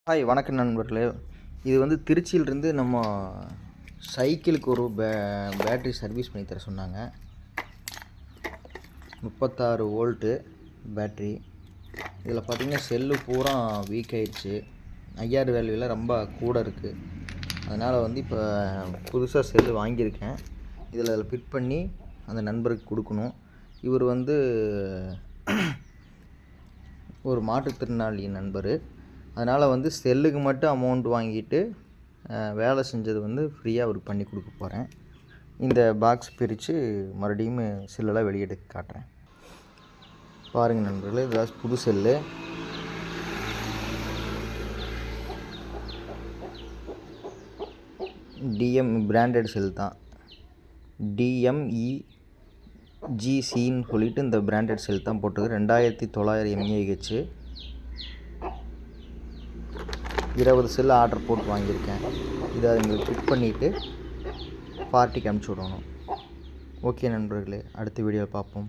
Hi வணக்கம் நண்பர்களே. இது வந்து திருச்சியிலிருந்து நம்ம சைக்கிளுக்கு ஒரு பேட்ரி சர்வீஸ் பண்ணி தர சொன்னாங்க. 36 வோல்ட்டு பேட்ரி. இதில் பார்த்திங்கன்னா செல்லு பூரா வீக் ஆகிடுச்சு. ஐஆர் வேல்யூவில் ரொம்ப கூட இருக்குது. அதனால் வந்து இப்போ புதுசாக செல்லு வாங்கியிருக்கேன். இதில் ஃபிட் பண்ணி அந்த நண்பருக்கு கொடுக்கணும். இவர் வந்து ஒரு மாற்றுத்திறனாளி நண்பர். அதனால் வந்து செல்லுக்கு மட்டும் அமௌண்ட் வாங்கிட்டு வேலை செஞ்சது வந்து ஃப்ரீயாக அவருக்கு பண்ணி கொடுக்க போகிறேன். இந்த பாக்ஸ் பிரித்து மறுபடியும் செல்லெல்லாம் வெளியெடுத்து காட்டுறேன். பாருங்கள் நண்பர்களே, இதெல்லாம் புது செல்லு. டிஎம் பிராண்டட் செல் தான். டிஎம்இஜிசின்னு சொல்லிட்டு இந்த பிராண்டட் செல் தான் போட்டிருக்கு. 2900 mAh. 20 செல் ஆர்டர் போட்டு வாங்கியிருக்கேன். இதை எங்களுக்கு ஃபிட் பண்ணிவிட்டு பார்ட்டிக்கு அனுப்பிச்சி விடணும். ஓகே நண்பர்களே, அடுத்த வீடியோவில் பார்ப்போம்.